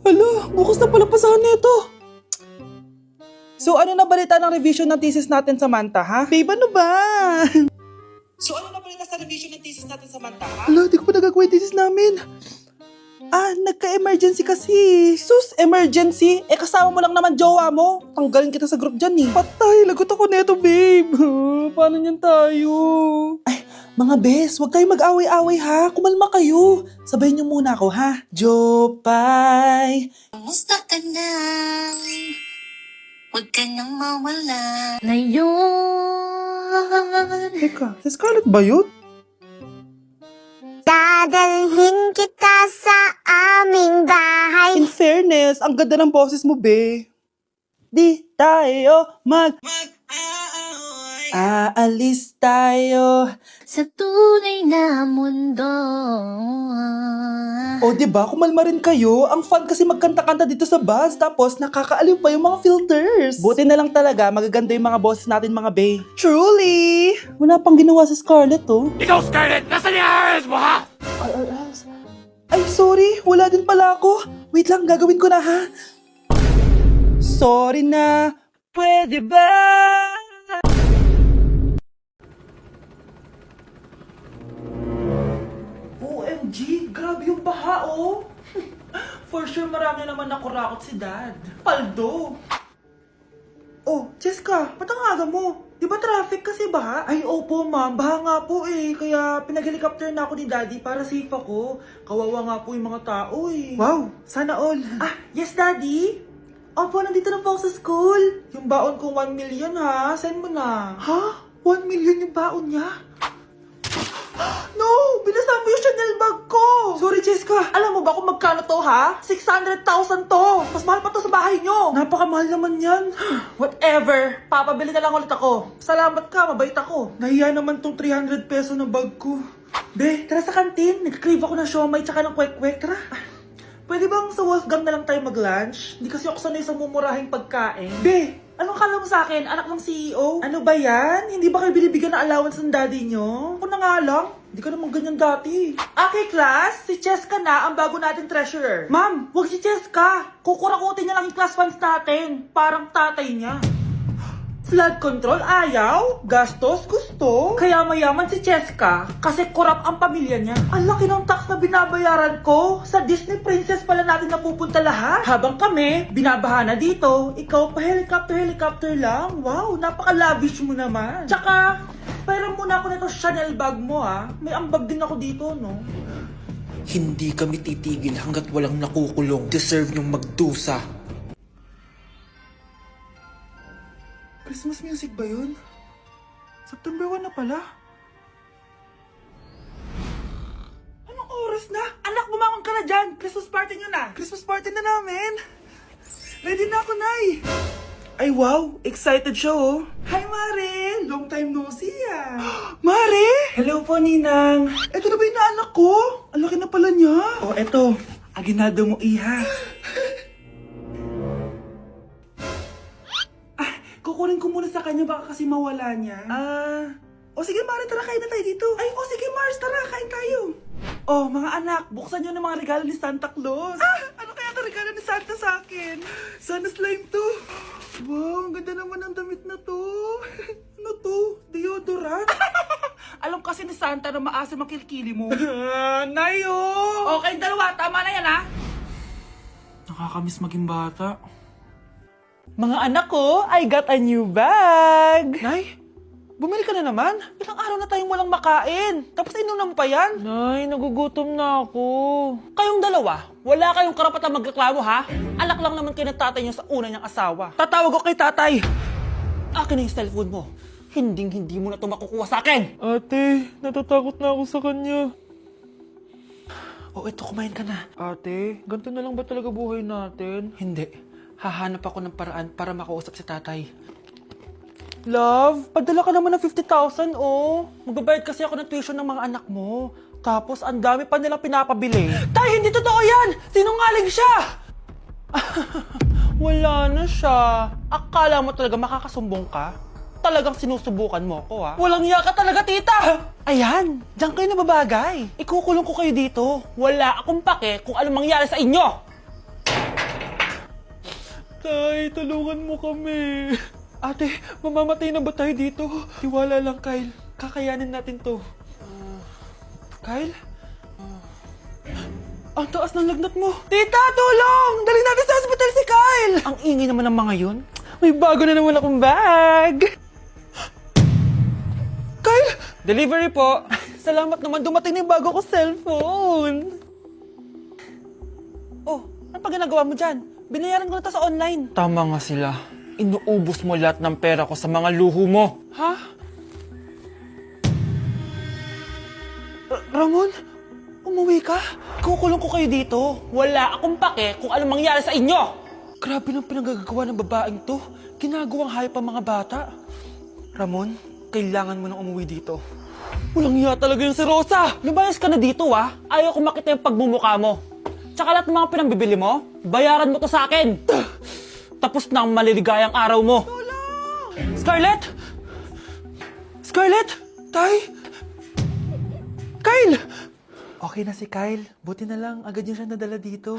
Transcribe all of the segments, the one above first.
Hala, bukas na pala pasahan nito. So ano na balita ng revision ng thesis natin, Samantha, ha? Babe, ano ba? So ano na balita sa revision ng thesis natin, Samantha, ha? Hala, di ko pa nagagawa yung thesis namin. Nagka-emergency kasi. Sus, emergency? Kasama mo lang naman jowa mo. Tanggalin kita sa group dyan eh. Patay, lagot ako neto, babe. Paano niyan tayo? Ay, mga bes, huwag tayong mag-away-away ha. Kumalma kayo. Sabayin niyo muna ako ha. Jopay. Kumusta ka na? Huwag ka nang mawala. Ngayon. Teka, si Scarlett ba yun? Dadalhin kita sa aming bahay. In fairness, ang ganda ng boses mo, be. Di tayo aalis tayo. Sa tunay na mundo. O, diba? Kumalma rin kayo. Ang fun kasi magkanta-kanta dito sa bus. Tapos, nakakaaliw pa yung mga filters. Buti na lang talaga, magaganda yung mga boses natin, mga bay. Truly! Wala pang ginawa sa Scarlett, oh. Ikaw, Scarlett! Nasaan yung IRS mo, ha? Ay, sorry. Wala din pala ako. Wait lang, gagawin ko na, ha? Sorry na. Pwede ba? OMG, grabe yung baha, oh. For sure, marami naman nakurakot si Dad. Paldo. Oh, Jessica, ba't ang aga mo? Di ba traffic kasi baha? Ay, opo ma'am, baha nga po eh. Kaya pinag-helicopter na ako ni Daddy para safe ako. Kawawa nga po yung mga tao eh. Wow, sana all. Yes Daddy? Opo, nandito na po ako sa school. Yung baon ko 1 million ha, send mo na. Ha? 1 million yung baon niya? No! Binasa mo yung Chanel bag ko! Sorry, Jessica. Alam mo ba kung magkano to, ha? 600,000 to! Mas mahal pa to sa bahay nyo! Napakamahal naman yan. Whatever. Papabili na lang ulit ako. Salamat ka, mabait ako. Nahiya naman tong 300 peso ng bag ko. Be, tara sa kantin. Nag-crave ako ng siomay tsaka ng kwek-kwek. Tara. Pwede bang sa Wolfgang na lang tayo mag-lunch? Hindi kasi ako sanay sa mumurahing pagkain. Be, anong kala mo sa akin? Anak ng CEO? Ano ba yan? Hindi ba kayo binibigyan ng allowance ng daddy nyo? Ako na nga lang. Hindi ka naman ganyan dati. Okay, class. Si Cheska na ang bago natin treasurer. Ma'am, wag si Cheska. Kukurakutin niya lang yung class funds natin. Parang tatay niya. Flood control, ayaw. Gastos, gusto. Kaya mayaman si Cheska kasi korap ang pamilya niya. Ang laki ng tax na binabayaran ko. Sa Disney Princess pala natin napupunta lahat. Habang kami, binabaha na dito. Ikaw pa helicopter lang. Wow, napaka-lavish mo naman. Tsaka, pairam muna ako nito Chanel bag mo ha. May ambag din ako dito, no? Hindi kami titigil hanggat walang nakukulong. Deserve niyong magdusa. Christmas music ba yun? September 1 na pala. Anong oras na? Anak, bumangon ka na dyan! Christmas party nyo na! Christmas party na namin! Ready na ako, Nay! Ay wow! Excited siya, oh! Hi, Mare! Long time no see, ah! Mare! Hello po, Ninang! Eto na ba yung naanak ko? Ang laki na pala niya! Oh, eto. Aginado mo, iha. Kukunin ko muna sa kanya, baka kasi mawala niya. O sige, Mare, tara, kain na tayo dito. Ay, o sige, Mars, tara, kain tayo. Oh, mga anak, buksan nyo ng mga regalo ni Santa Claus. Ano kaya ang regalo ni Santa sa akin? Sana slime to. Wow, ang ganda naman ng damit na to. Ano to? Deodorant? Alam kasi ni Santa na maasim ang kilikili mo. Nayo! Okay, dalawa, tama na yan, ha? Nakakamiss maging bata. Mga anak ko, I got a new bag! Nay, bumili ka na naman? Ilang araw na tayong walang makain. Tapos inunan pa yan? Nay, nagugutom na ako. Kayong dalawa, wala kayong karapatang magreklamo ha? Alak lang naman kayo ng tatay niyo sa una niyang asawa. Tatawag ko kay tatay. Akin na yung cellphone mo. Hindi mo na ito makukuha sa akin. Ate, natatakot na ako sa kanya. Ito, kumain ka na. Ate, ganito na lang ba talaga buhay natin? Hindi. Hahanap ako ng paraan para makausap si tatay. Love, padala ka naman ng 50,000, oh. Magbabayad kasi ako ng tuition ng mga anak mo. Tapos, ang dami pa nilang pinapabili. Tay, hindi totoo yan! Sinungaling siya! Wala na siya. Akala mo talaga makakasumbong ka? Talagang sinusubukan mo ko, ha? Walang iya ka talaga, tita! Ayan, diyan kayo nababagay. Ikukulong ko kayo dito. Wala akong pake kung anong mangyari sa inyo. Nay, tulungan mo kami. Ate, mamamatay na ba tayo dito? Tiwala lang, Kyle. Kakayanin natin to. Kyle? Ang taas ng lagnat mo. Tita, tulong! Dali natin sa hospital si Kyle! Ang ingay naman ng mga yun. May bago na naman akong bag. Kyle! Delivery po. Salamat naman, dumating na yung bago ko cellphone. Oh, ano pa ginagawa mo dyan? Binayaran ko na to sa online. Tama nga sila. Inuubos mo lahat ng pera ko sa mga luho mo. Ha? Ramon? Umuwi ka? Kukulong ko kayo dito. Wala akong pake kung anong mangyari sa inyo. Grabe ng pinagagawa ng babaeng to. Ginagawang hayop ang mga bata. Ramon, kailangan mo nang umuwi dito. Walang iya talaga yung si Rosa. Lumayas ka na dito, ah. Ayaw ko makita yung pagmumukha mo. Tsaka lahat ng mga pinambibili mo, bayaran mo to sa akin. Tapos na ang maliligayang araw mo. Tulong! Scarlett! Scarlett! Tay! Kyle! Okay na si Kyle. Buti na lang, agad niya siya nadala dito.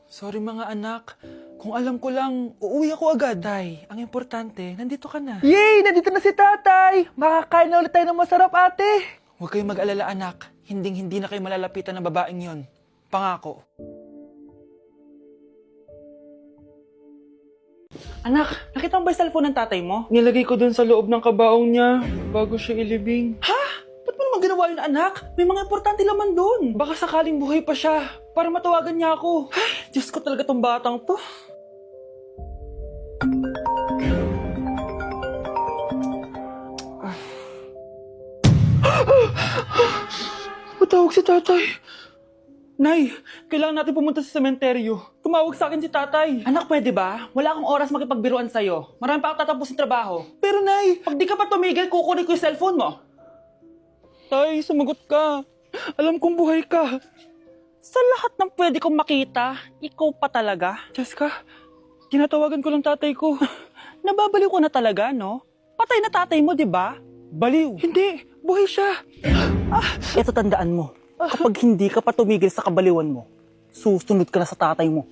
Sorry mga anak. Kung alam ko lang, uuwi ako agad. Tay, ang importante, nandito ka na. Yay! Nandito na si tatay! Makakain na ulit tayo ng masarap, ate! Huwag kayong mag-alala, anak. Hinding-hindi na kayo malalapitan ng babaeng yon. Pangako. Anak, nakita mo ba yung cellphone ng tatay mo? Nilagay ko dun sa loob ng kabaong niya bago siya ilibing. Ha? Ba't mo naman ginawa yun, anak? May mga importante laman dun. Baka sakaling buhay pa siya para matawagan niya ako. Ay, Diyos ko talaga tong batang to. Matawag si tatay. Nay, kailangan natin pumunta sa sementeryo. Tumawag sa akin si tatay. Anak, pwede ba? Wala akong oras makipagbiruan sa'yo. Marami pa akong tatapusin trabaho. Pero Nay, pag di ka pa tumigil, kukunin ko yung cellphone mo. Tay, sumagot ka. Alam kong buhay ka. Sa lahat ng pwede kong makita, ikaw pa talaga. Jessica, tinatawagan ko lang tatay ko. Nababaliw ko na talaga, no? Patay na tatay mo, di ba? Baliw. Hindi, buhay siya. Ito tandaan mo. Kapag hindi ka pa tumigil sa kabaliwan mo, susunod ka na sa tatay mo.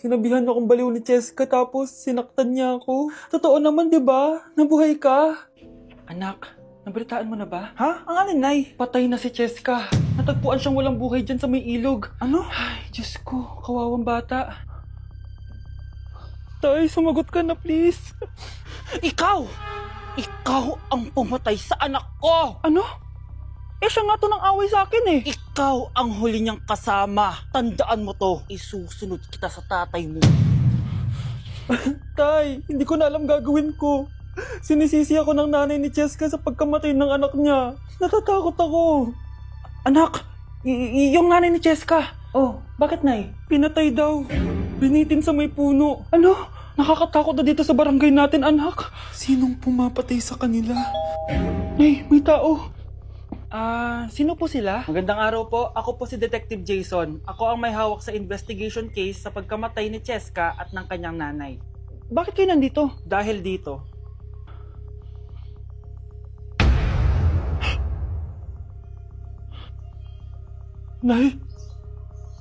Sinabihan akong baliw ni Cheska tapos sinaktan niya ako. Totoo naman, di ba? Nabuhay ka. Anak, nabalitaan mo na ba? Ha? Ang alin, Nay? Patay na si Cheska. Natagpuan siyang walang buhay dyan sa may ilog. Ano? Ay, Diyos ko, kawawang bata. Tay, sumagot ka na, please. Ikaw! Ikaw ang pumatay sa anak ko! Ano? Eh, siya nga to ng away sa akin eh. Ikaw ang huli niyang kasama. Tandaan mo to. Isusunod kita sa tatay mo. Tay, hindi ko na alam gagawin ko. Sinisisi ako ng nanay ni Cheska sa pagkamatay ng anak niya. Natatakot ako. Anak, yung nanay ni Cheska. Oh, bakit, Nay? Pinatay daw. Binitin sa may puno. Ano? Nakakatakot na dito sa barangay natin, anak. Sinong pumapatay sa kanila? Nay, may tao. Sino po sila? Magandang araw po. Ako po si Detective Jason. Ako ang may hawak sa investigation case sa pagkamatay ni Cheska at ng kanyang nanay. Bakit kayo nandito? Dahil dito. Nay,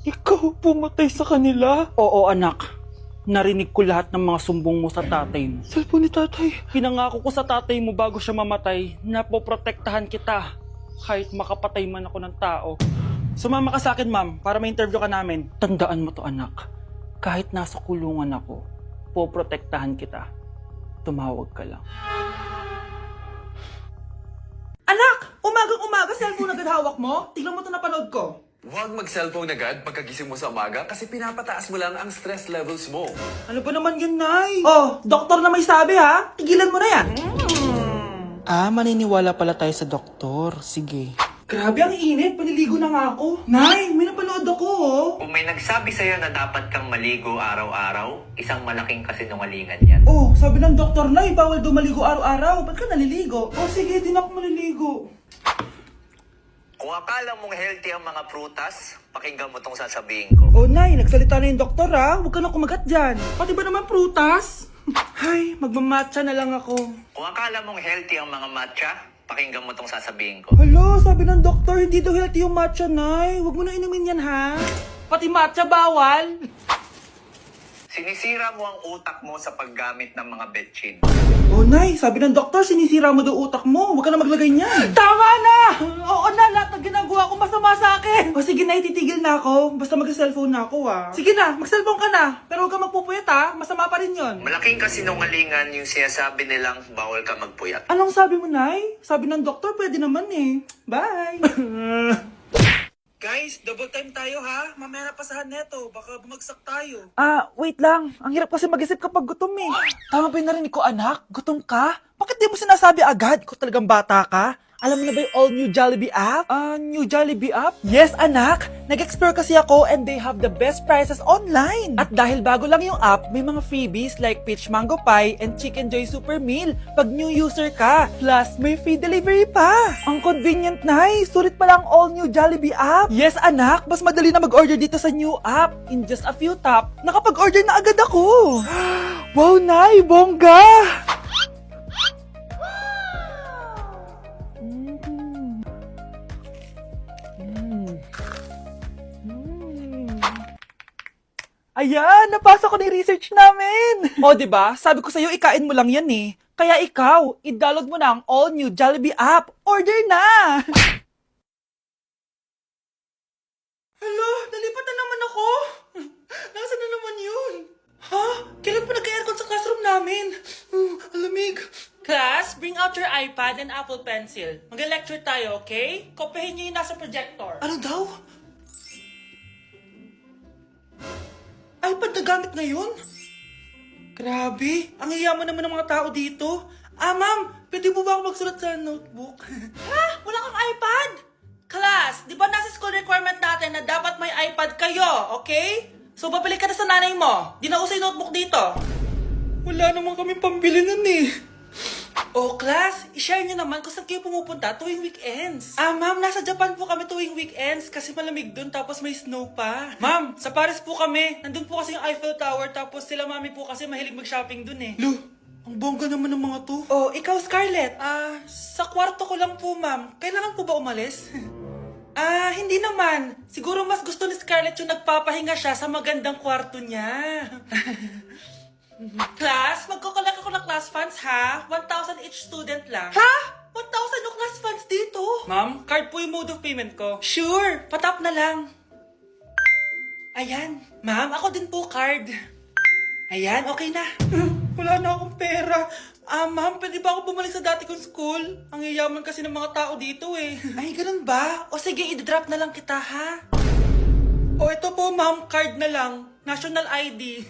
ikaw pumatay sa kanila? Oo, anak. Narinig ko lahat ng mga sumbong mo sa tatay mo. Cellphone ni tatay. Pinangako ko sa tatay mo bago siya mamatay na poprotektahan kita. Kahit makapatay man ako ng tao. Sumama ka sa akin, ma'am, para ma-interview ka namin. Tandaan mo to, anak. Kahit nasa kulungan ako, poprotektahan kita. Tumawag ka lang. Anak! Umagang-umaga, cellphone agad hawak mo? Tingnan mo to napanood ko. Huwag mag-cellphone agad pagkagising mo sa umaga kasi pinapataas mo lang ang stress levels mo. Ano ba naman yan, Nay? Oh, doktor na may sabi, ha? Tigilan mo na yan. Maniniwala pala tayo sa doktor. Sige. Grabe, ang init. Paniligo na nga ako. Nay, may napanood ako, oh. Kung may nagsabi sa'yo na dapat kang maligo araw-araw, isang malaking kasinungalingan yan. Oh, sabi ng doktor, Nay, bawal daw maligo araw-araw. Ba't ka naliligo? Oh, sige, din ako maliligo. Kung akala mong healthy ang mga prutas, pakinggan mo tong sasabihin ko. Oh, Nay, nagsalita na yung doktor, ha? Huwag ka na kumagat dyan. Pati ba naman prutas? Ay, magmamatcha na lang ako. Kung akala mong healthy ang mga matcha, pakinggan mo tong sasabihin ko. Hala, sabi ng doktor, hindi daw healthy yung matcha, Nay. Huwag mo na inumin yan, ha? Pati matcha bawal. Sinisira mo ang utak mo sa paggamit ng mga betchin. Oh, Nay, sabi ng doktor, sinisira mo daw utak mo. Huwag ka na maglagay niyan. Tama na! Oo na, lahat ng ginagawa ko masama sa akin. O sige, Nay, titigil na ako. Basta mag-cellphone na ako, Sige na, mag-cellphone ka na. Pero huwag ka magpupuyat, Masama pa rin yon. Malaking kasinungalingan yung sinasabi nilang bawal ka magpuyat. Anong sabi mo, Nay? Sabi ng doktor, pwede naman eh. Bye! Guys, double time tayo ha. Mamaya na pasahan neto. Baka bumagsak tayo. Wait lang. Ang hirap kasi mag-isip kapag gutom eh. Tama ba yung narinig ko, anak? Gutom ka? Bakit di mo sinasabi agad? Ikaw talagang bata ka? Alam mo na ba yung all new Jollibee app? New Jollibee app? Yes, anak! Nag-explore kasi ako and they have the best prices online. At dahil bago lang yung app, may mga freebies like peach mango pie and chicken joy super meal pag new user ka. Plus, may free delivery pa. Ang convenient, Nay. Sulit pala ang all new Jollibee app. Yes, anak. Mas madali na mag-order dito sa new app. In just a few tap, nakapag-order na agad ako. Wow, Nay! Bongga! Ayan, napasa ko na yung research namin. O, diba? Sabi ko sa'yo, ikain mo lang yan eh. Kaya ikaw, i-download mo na ang all-new Jollibee app. Order na! Hala, nalipat na naman ako. Nasaan na naman yun? Ha? Kailan pa nagka-aircon sa classroom namin? Alamig. Class, bring out your iPad and Apple Pencil. Mag-lecture tayo, okay? Kopyahin niyo yung nasa projector. Ano daw? iPad na gamit ngayon? Grabe, ang yayaman naman ng mga tao dito. Ma'am, pwede mo ba ako magsulat sa notebook? Ha? Wala kang iPad? Class, di ba nasa school requirement natin na dapat may iPad kayo, okay? So, babalik ka na sa nanay mo. Di na uso yung notebook dito. Wala naman kami pambili nun eh. Oh, class, i-share nyo naman kung saan kayo pumupunta tuwing weekends. Ma'am, nasa Japan po kami tuwing weekends kasi malamig dun tapos may snow pa. Ma'am, sa Paris po kami. Nandun po kasi yung Eiffel Tower tapos sila mami po kasi mahilig mag-shopping dun eh. Lu, ang bongga naman ng mga to. Oh, ikaw Scarlett. Sa kwarto ko lang po, ma'am. Kailangan po ba umalis? Hindi naman. Siguro mas gusto ni Scarlett yung nagpapahinga siya sa magandang kwarto niya. Class, magkukulak ako ng class funds ha. 1,000 each student lang. Ha? 1,000 yung class funds dito? Ma'am, card po yung mode of payment ko. Sure, patap na lang. Ayan. Ma'am, ako din po card. Ayan, okay na. Wala na akong pera. Ma'am, pwede ba ako bumalik sa dati kong school? Ang yayaman kasi ng mga tao dito eh. Ay, ganun ba? O sige, i-drop na lang kita ha. O ito po ma'am, card na lang. National ID.